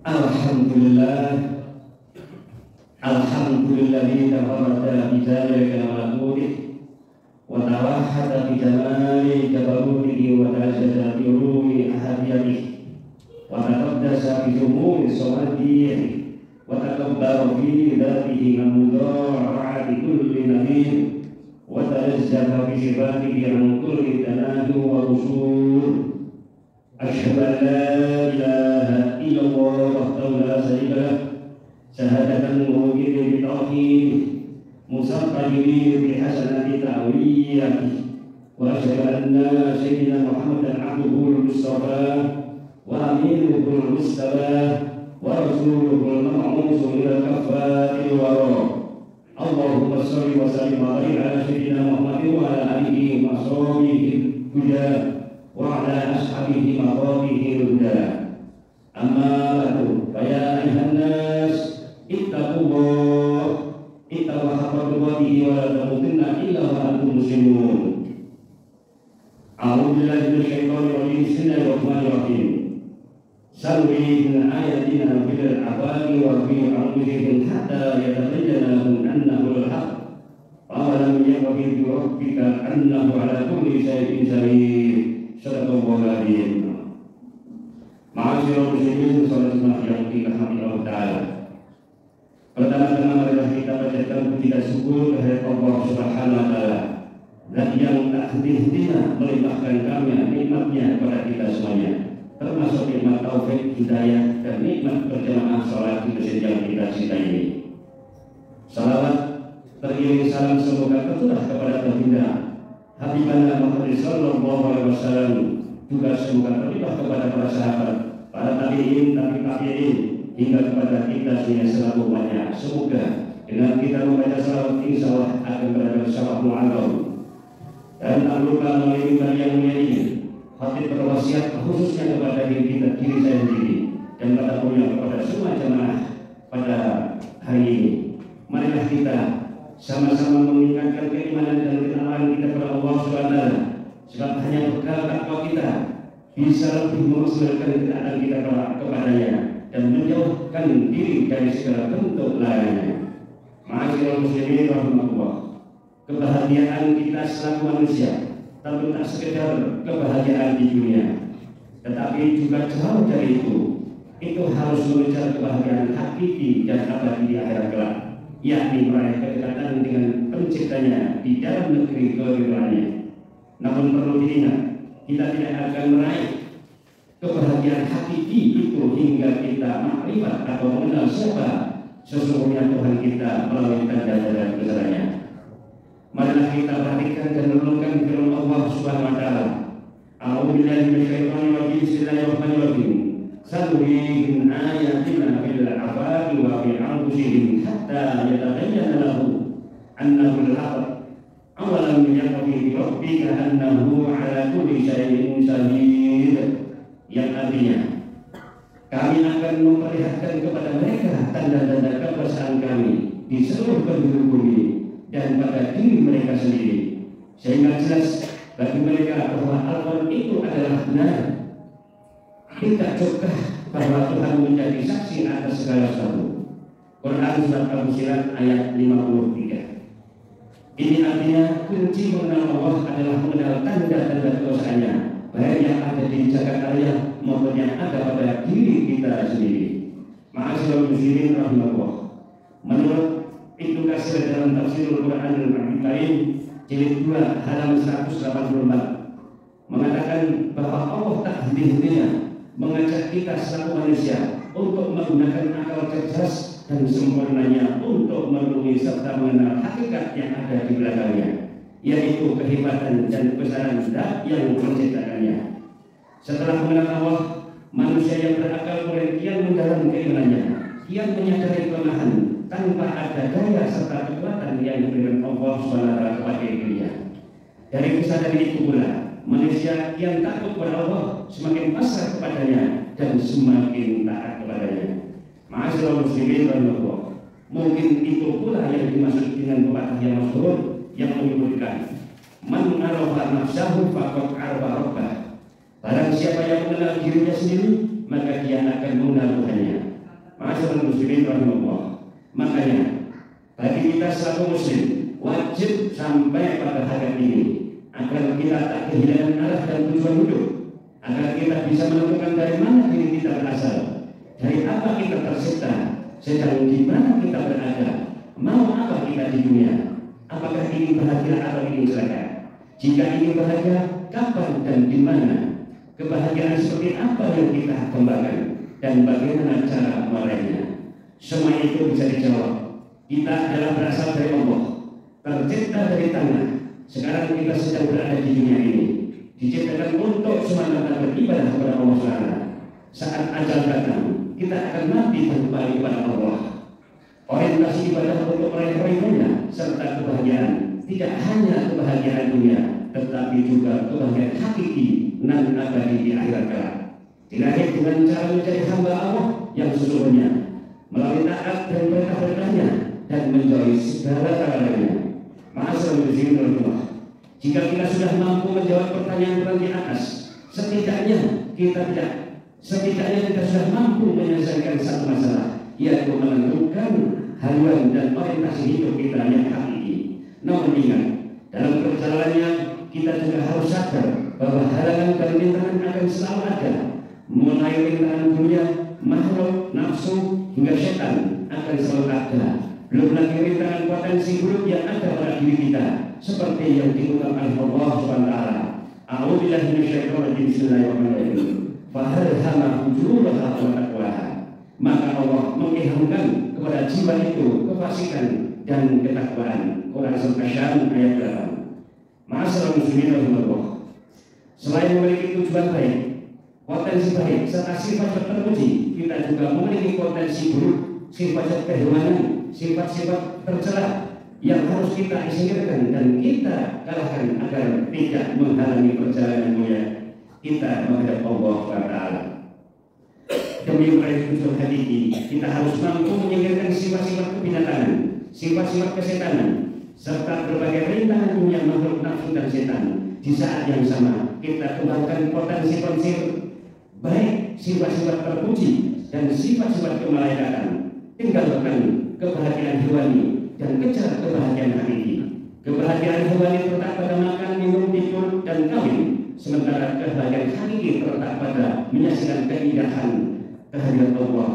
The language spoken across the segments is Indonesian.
Alhamdulillah, alhamdulillahi tafarrada bi dzalika malakuti wa tawahhada bi jamali jabarutihi wa ta'azzara bi ulumi ahadiyatihi wa taqaddasa bi umuri samadiyatihi wa takabbara fi dzatihi min mudha'ati kulli nabiyyin wa tanazzaha bi sifatihi an kulli tanadu wa usul. Asyhadu an la ilaha illallah wahdahu la syarika lah syahadatan mu'minin bi tauhid musaffajiri bi hasanati ta'wiyati wa asyhadu anna sayyidina Muhammadan abduhu al-mustafa wa aminuhu al-mustafa wa rasuluhu al-ma'musu ila kafatil wara. Allahumma shalli wa sallim ala sayyidina Muhammadin wa ala alihi wa sahbihi huda wa ala ashabihi maqamihi huda. Amma ba'du, fa ya ayuhan nas ittaqullah haqqa tuqatih wa la tamutunna illa wa antum muslimun. A'udzu billahi minasyaitonir rajim. Bismillahirrahmanirrahim. Sarwin ayatina fil afaqi wa fi anfusihim hatta yatabayyana lahum annahu al-haqq. Awalam yakfi bi rabbika annahu ala kulli shay'in shahid. Sadaqallahul adzim. Ma'asyiral muslimin, saudara yang dirahmati Allah Ta'ala. Pertama-tama marilah kita panjatkan puji dan syukur kehadirat Allah Subhanahu wa Ta'ala, Zat yang tak henti-hentinya melimpahkan karunia nikmatnya kepada kita semuanya, termasuk nikmat taufik, hidayah, dan nikmat berjamaah salat di masjid yang kita cintai ini. Salawat teriring salam semoga tercurah kepada baginda Habibana Muhammad sallallahu alaihi wasallam, juga semoga terlibat kepada para sahabat, para tabi'in, tabi'in, hingga kepada kita semuanya selaku umatnya. Semoga dengan kita membaca salawat insya Allah akan berada bersama mu'allam. Dan tak lupa melalui yang mulia ini, hati berwasiat khususnya kepada diri saya sendiri, dan pada punya kepada semua jemaah pada hari ini. Marilah kita sama-sama meningkatkan keimanan dan kenalan kita kepada Allah SWT, sebab hanya bekal takwa kita bisa lebih memaksimalkan ketaatan kita kepadanya dan menjauhkan diri dari segala bentuk larangannya. Ma'asyiral muslimin rahimahullah, kebahagiaan kita selaku manusia tentu tak sekedar kebahagiaan di dunia, tetapi juga jauh dari itu harus mengejar kebahagiaan hakiki dan abadi di akhirat kelak, yakni meraih kedekatan dengan penciptanya di dalam negeri keridhaannya. Namun perlu diingat, kita tidak akan meraih kebahagiaan hakiki itu hingga kita makrifat atau mengenal siapa sesungguhnya Tuhan kita melalui tanda dan kebesarannya. Marilah kita perhatikan dan renungkan firman Allah Subhanahu wa Ta'ala. A'udzu billahi minasyaitonir rajim. Bismillahirrahmanirrahim. Sanurihim ayatina fil afaqi wa fi anfusihim hatta yatabayyana lahum annahu al-haqq. Awalam yakfi bi rabbika annahu ala kulli shay'in shahid. Yang artinya, kami akan memperlihatkan kepada mereka tanda-tanda kekuasaan kami di seluruh penduduk bumi dan pada diri mereka sendiri, sehingga jelas bagi mereka bahwa Al-Quran itu adalah benar. Kita cukah bahwa Tuhan menjadi saksi atas segala sesuatu. Quran surat Al-Fussilat ayat 53. Ini artinya kunci mengenal Allah adalah mengenal tanda-tanda kekuasaannya, baik yang ada di jagat raya maupun yang ada pada diri kita sendiri. Ma'asyiral muslimin rahimahullah, menurut Ibnu Katsir dalam tafsirul Quran Al-Karim jilid 2 halaman 184 mengatakan bahwa Allah tak henti-hentinya mengajak kita selaku manusia untuk menggunakan akal cerdas dan sempurnanya untuk menemui serta mengenal hakikat yang ada di belakangnya, yaitu kehebatan dan kebesaran Zat yang menciptakannya. Setelah mengenal Allah, manusia yang berakal mulai kian mendalam keimanannya, kian menyadari kelemahan tanpa ada daya serta kekuatan yang diberikan Allah SWT kepada dirinya. Dari kesadaran itu pula, manusia kian takut kepada Allah, semakin pasrah kepadanya dan semakin taat kepadanya. Ma'asyiral muslimin rahimahullah, mungkin itu pula yang dimaksud dengan pepatah yang masyhur yang menyebutkan man arafa nafsahu faqad arafa rabbah. Barang siapa yang mengenal dirinya sendiri, maka dia akan mengenal Tuhannya. Ma'asyiral muslimin rahimahullah. Makanya bagi kita selaku muslim wajib sampai pada hakikat ini agar kita tak kehilangan arah dan tujuan hidup, agar kita bisa menentukan dari mana diri kita berasal, dari apa kita tercipta, sedang di mana kita berada, mau apa kita di dunia, apakah ingin bahagia atau ingin celaka. Jika ingin bahagia, kapan dan di mana? Kebahagiaan seperti apa yang kita kembangkan dan bagaimana cara meraihnya? Semua itu bisa dijawab. Kita adalah berasal dari Allah, tercipta dari tanah. Sekarang kita sedang berada di dunia ini, diciptakan untuk semata-mata beribadah kepada Allah SWT. Saat ajal datang, kita akan mati kembali kepada Allah. Orientasi ibadah untuk meraih ridhonya serta kebahagiaan, tidak hanya kebahagiaan dunia, tetapi juga kebahagiaan hakiki nan abadi di akhirat kelak. Dilahir dengan cara menjadi hamba Allah yang sesungguhnya, melalui taat dan perintah-perintahnya dan menjauhi segala lainnya. Ma'asyiral muslimin rahimahullah. Jika kita sudah mampu menjawab pertanyaan di atas, setidaknya kita sudah mampu menyelesaikan satu masalah, yaitu menentukan haluan dan orientasi hidup kita yang hakiki. Namun ingat, dalam perjalanannya kita juga harus sadar bahwa halangan dan rintangan akan selalu ada. Mulai rintangan dunia, makhluk, nafsu, hingga setan akan selalu ada. Belum lagi rintangan potensi buruk yang ada pada diri kita, seperti yang diungkap oleh Allah SWT. A'udzubillahi minasyaitonir bismillahirrahmanirrahim. Fahalhama fujuraha wa taqwaha. Maka Allah mengilhamkan kepada jiwa itu kefasikan dan ketakwaan. Quran Surat Asy-Syams ayat 8. Ma'asyiral muslimin rahimahullah. Selain memiliki tujuan baik, potensi baik serta sifat terpuji, kita juga memiliki potensi buruk, sifat kehewanan, sifat-sifat tercela yang harus kita singkirkan dan kita kalahkan agar tidak menghalangi perjalanan mulia kita menghadap Allah SWT. Demi meraih tujuan hakiki, kita harus mampu menyingkirkan sifat-sifat kebinatangan, sifat-sifat kesetanan, serta berbagai rintangan dunia makhluk nafsu dan setan. Di saat yang sama, kita kembangkan potensi-potensi baik, sifat-sifat terpuji dan sifat-sifat kemalaikatan. Tinggalkan kebahagiaan hewani dan kejar kebahagiaan hakiki. Kebahagiaan hewani terletak pada makan, minum, tidur, dan kawin, sementara kebahagiaan hakiki terletak pada menyaksikan keindahan kehadiran Allah.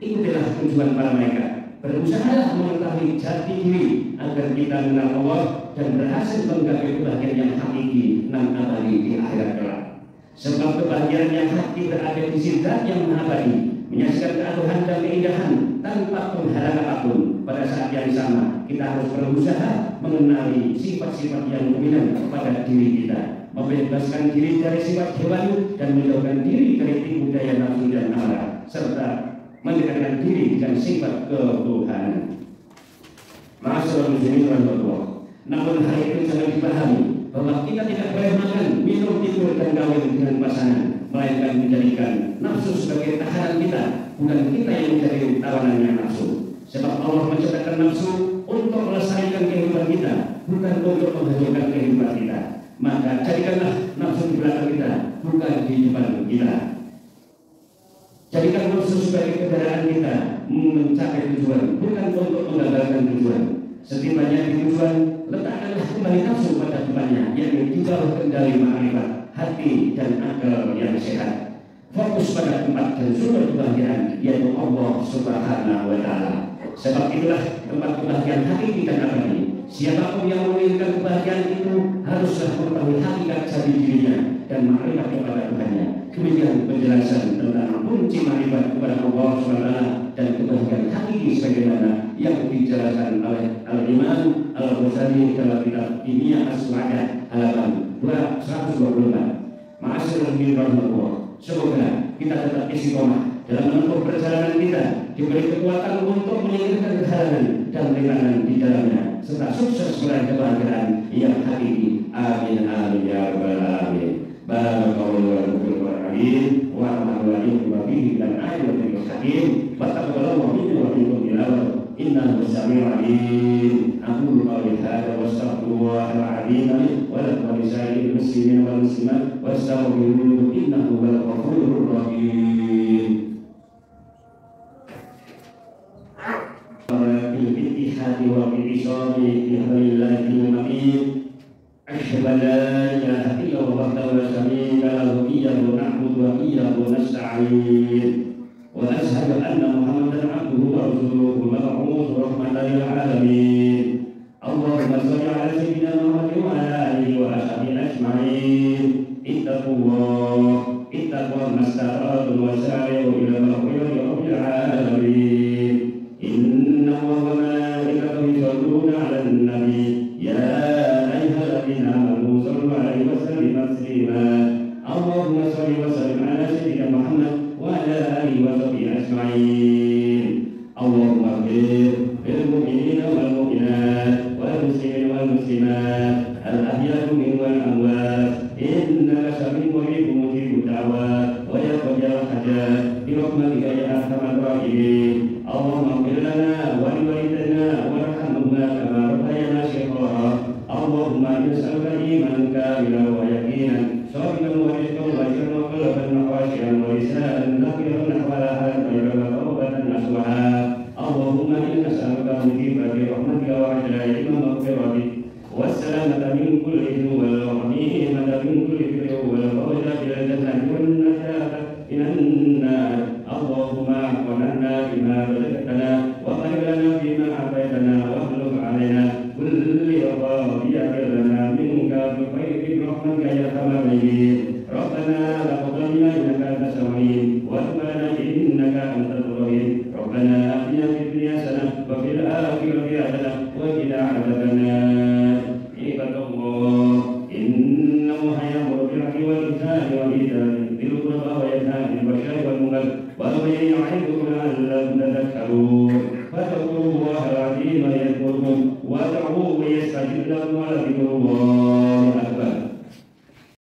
Ikutilah tujuan para malaikat. Berusahalah mengetahui jati diri agar kita mengenal Allah dan berhasil menggapai kebahagiaan yang hakiki nan abadi di akhirat kelak. Sebab kebahagiaan yang hakiki berada di zat yang abadi, menyaksikan keagungan dan keindahan tanpa penghalang apapun. Pada saat yang sama, kita harus berusaha mengenali sifat-sifat yang dominan pada diri kita, membebaskan diri dari sifat hewani dan menjauhkan diri dari tipu daya nafsu dan amarah, serta mendekatkan diri dengan sifat ketuhanan. Ma'asyiral muslimin rahimahullah. Namun hal itu jangan dipahami bahwa kita tidak boleh makan, minum, tidur, dan kawin dengan pasangan, melainkan menjadikan nafsu sebagai tahanan kita, bukan kita yang menjadi tawanannya nafsu. Sebab Allah menciptakan nafsu untuk melestarikan kehidupan kita, bukan untuk menghancurkan kehidupan kita. Maka jadikanlah nafsu di belakang kita, bukan di depan kita. Jadikan nafsu sebagai kendaraan kita mencapai tujuan, bukan untuk menggagalkan tujuan. Setibanya di tujuan, letakkanlah kembali nafsu pada depannya, yakni di bawah kendali ma'rifat, hati dan akal yang sehat. Fokus pada tempat dan sumber kebahagiaan, yaitu Allah Subhanahu wa Ta'ala. Sebab itulah tempat kebahagiaan hakiki dan abadi. Siapapun yang menginginkan kebahagiaan itu haruslah mengetahui hakikat jati dirinya dan makrifat kepada Tuhannya. Demikian penjelasan tentang kunci makrifat kepada Allah SWT dan kebahagiaan hakiki sebagaimana yang dijelaskan oleh Al-Imam Al-Ghazali dalam kitab Ilmiah As-Su'adah halaman 124. Ma'asyiral muslimin rahimahullah. Semoga kita tetap istiqomah dalam menempuh perjalanan kita, diberi kekuatan untuk menyingkirkan kehalangan dan rintangan di dalamnya, serta sukses meraih kebahagiaan yang hakiki. Amin amin ya rabbal alamin. Barakallahu fiikum wa rahmatullahi wa barakatuh dan ayatul hakim. Wattaqullahu minni wa minkum tilawah. Innahu samii'un 'aliim. Aqulu qawli hadza wa astaghfirullahal 'azim wa lakum wa lisa'iril muslimin wal muslimat wastaghfiruhu innahu huwal ghafurur rahim. الصحة والاعتصام بحبل الله المتين أشهد أن لا إله إلا الله وحده لا شريك له إياه نعبد وإياه نستعين وأشهد أن محمدا عبده ورسوله المبعوث رحمة للعالمين اللهم صل على سيدنا محمد وعلى آله وأصحابه أجمعين اتقوا الله اتقوا ما استطعتم وسارعوا إلى مغفرة رب العالمين إن الله وملائكته يصلون على النبي يا أيها الذين آمنوا صلوا عليه وسلموا تسليما اللهم صل وسلم على سيدنا محمد وعلى آله وصحبه أجمعين اللهم اغفر للمؤمنين والمؤمنات والمسلمين والمسلمات الأحياء منهم والأموات إنك سميع مجيب الدعوات ويقضي الحاجات برحمتك يا أرحم الراحمين اللهم اغفر لنا ولوالدينا وارحمهما كما ربيانا صغارا اللهم نسألك إيمانا كاملا ويقينا صادقا ورزقا وأجرا وقلبا خاشعا ولسانا ذكرا نحوها خيرا وتوبة نصوحا اللهم إنا نسألك مجيبة رحمتك وعجل مغفرتك والسلامة من كل إثم والغنيمة من كل بر والفوز بالجنة والنجاة من النار اللهم اعطنا بما رزقتنا وخير لنا فيما أعطيتنا واخلف علينا كل رضايا لنا منك بخير برحمتك يا أرحم الراحمين ربنا لا تضلنا إنك أنت السميع وتب لنا إنك أنت الرحيم ربنا آتنا في الدنيا حسنة وفي الآخرة حسنة وقنا عذاب النار عباد الله إن الله يأمر بالعدل والإحسان وإيتاء ذي القربى وينهى عن الفحشاء والمنكر والبغي يعظكم لعلكم تذكرون فاذكروا الله العظيم يذكركم وادعوه يستجب لكم ولذكر الله